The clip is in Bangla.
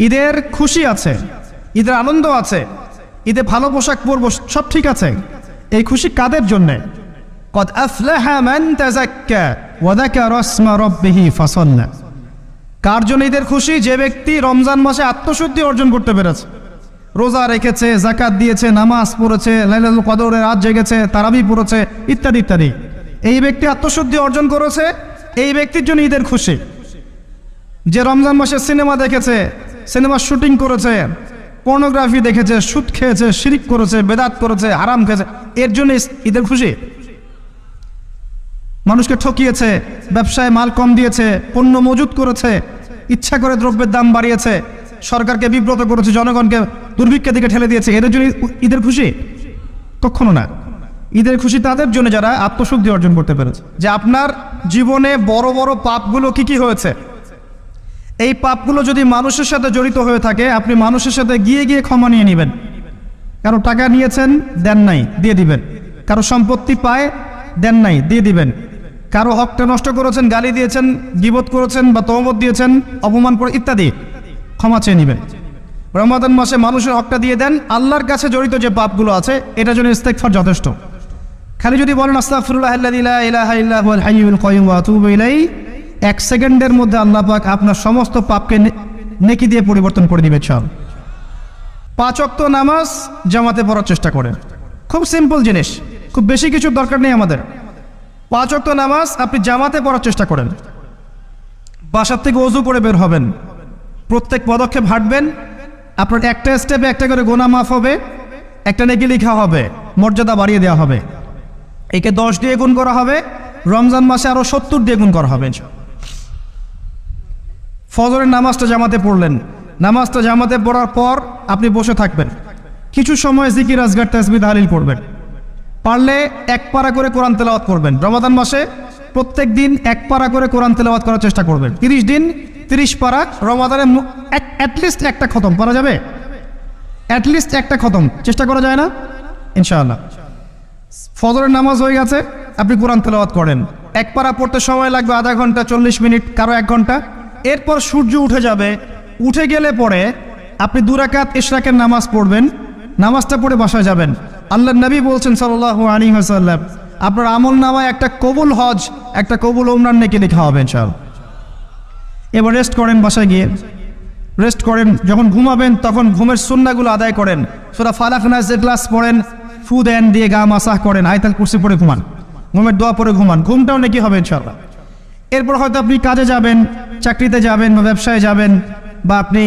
ঈদের খুশি আছে, ঈদের আনন্দ আছে, ঈদে ভালো পোশাক পরবো, সব ঠিক আছে। এই খুশি কাদের জন্যে? কদ আফলাহা মান তাযাক্কা ওয়া যাকারা ইসমা রাব্বিহি ফাসাল্লা। কার জন্য ঈদের খুশি? যে ব্যক্তি রমজান মাসে আত্মশুদ্ধি অর্জন করতে পেরেছে, রোজা রেখেছে, যাকাত দিয়েছে, নামাজ পড়েছে, লাইলাতুল কদরে রাত জেগেছে, তারাবি পড়েছে, ইত্যাদি ইত্যাদি। এই ব্যক্তি আত্মশুদ্ধি অর্জন করেছে, এই ব্যক্তির জন্য ঈদের খুশি। যে রমজান মাসে সিনেমা দেখেছে, সিনেমার শুটিং করেছে, পর্নোগ্রাফি দেখেছে, সুদ খেয়েছে, শিরিক করেছে, বেদাত করেছে, হারাম খেয়েছে, এর জন্য ঈদের খুশি। মানুষকে ঠকিয়েছে, ব্যবসায় মাল কম দিয়েছে, পণ্য মজুত করেছে, ইচ্ছা করে দ্রব্যের দাম বাড়িয়েছে, সরকারকে বিব্রত করেছে, জনগণকে দুর্ভিক্ষের দিকে ঠেলে দিয়েছে, এদের জন্য ঈদের খুশি? কখনো না। ঈদের খুশি তাদের জন্য যারা আত্মশুদ্ধি অর্জন করতে পেরেছে। যে আপনার জীবনে বড় বড় পাপগুলো কি কি হয়েছে, এই পাপগুলো যদি মানুষের সাথে জড়িত হয়ে থাকে, আপনি মানুষের সাথে গিয়ে গিয়ে ক্ষমা নিয়ে নেবেন। কারো টাকা নিয়েছেন, দেন নাই, দিয়ে দিবেন। কারো সম্পত্তি পায়, দেন নাই, দিয়ে দিবেন। কারো হকটা নষ্ট করেছেন, গালি দিয়েছেন, গীবত করেছেন বা তহমত দিয়েছেন, অপমান করে ইত্যাদি, ক্ষমা চেয়ে নেবেন। রমাদান মাসে মানুষের হকটা দিয়ে দেন। আল্লাহর কাছে জড়িত যে পাপগুলো আছে, এটার জন্য ইস্তেগফার যথেষ্ট। খালি যদি বলেন আস্তাগফিরুল্লাহাল্লাযী লা ইলাহা ইল্লা হুয়াল হাইয়ুল কাইয়্যুম ওয়া আতুবু ইলাইহি, 1 সেকেন্ডের মধ্যে আল্লাহ পাক আপনার সমস্ত পাপকে নেকি দিয়ে পরিবর্তন করে দিবে। চল 5 ওয়াক্ত নামাজ জামাতে পড়ার চেষ্টা করেন। খুব সিম্পল জিনিস, খুব বেশি কিছু দরকার নেই আমাদের। 5 ওয়াক্ত নামাজ আপনি জামাতে পড়ার চেষ্টা করেন। বাসার থেকে ওযু করে বের হবেন, প্রত্যেক পদক্ষেপ হাঁটবেন, আপনার একটা স্টেপে একটা করে গুনাহ মাফ হবে, একটা নেকি লেখা হবে, মর্যাদা বাড়িয়ে দেওয়া হবে। একে 10 দিয়ে গুণ করা হবে, রমজান মাসে আরো 70 দিয়ে গুণ করা হবে। ফজরের নামাজটা জামাতে পড়লেন, নামাজটা জামাতে পড়ার পর আপনি বসে থাকবেন, কিছু সময় জিকির আজগার তাসবিহ তাহলিল করবেন। পারলে 1 পারা করে কোরআন তেলাওয়াত করবেন। রমাদান মাসে প্রত্যেক দিন 1 পারা করে কোরআন তেলাওয়াত করার চেষ্টা করবেন। 30 দিন 30 পারা। রমাদানে অ্যাটলিস্ট একটা খতম করা যাবে, অ্যাটলিস্ট একটা খতম চেষ্টা করা যায় না? ইনশাআল্লাহ। ফজরের নামাজ হয়ে গেছে, আপনি কোরআন তেলাওয়াত করেন। 1 পারা পড়তে সময় লাগবে আধা ঘন্টা, 40 মিনিট, কারো 1 ঘন্টা। এরপর সূর্য উঠে যাবে, উঠে গেলে পরে আপনি 2 রাকাত ইশরাকের নামাজ পড়বেন, নামাজটা পড়ে বাসায় যাবেন। আল্লাহর নবী বলছেন সাল্লাল্লাহু আলাইহি ওয়াসাল্লাম, আপনার আমল নামায় একটা কবুল হজ, একটা কবুল উমরার নেকি লেখা হবে ইনশাআল্লাহ। এবার রেস্ট করেন, বাসায় গিয়ে রেস্ট করেন। যখন ঘুমাবেন তখন ঘুমের সুন্নাহগুলো আদায় করেন। সূরা ফালাক নাস ইখলাস পড়েন, ফু দেন, দিয়ে গা মাসাহ করেন, আয়াতুল কুরসি পড়ে ঘুমান, ঘুমের দোয়া পড়ে ঘুমান, ঘুমটাও নেকি হবে ইনশাআল্লাহ। এরপর হয়তো আপনি কাজে যাবেন, চাকরিতে যাবেন বা ব্যবসায় যাবেন, বা আপনি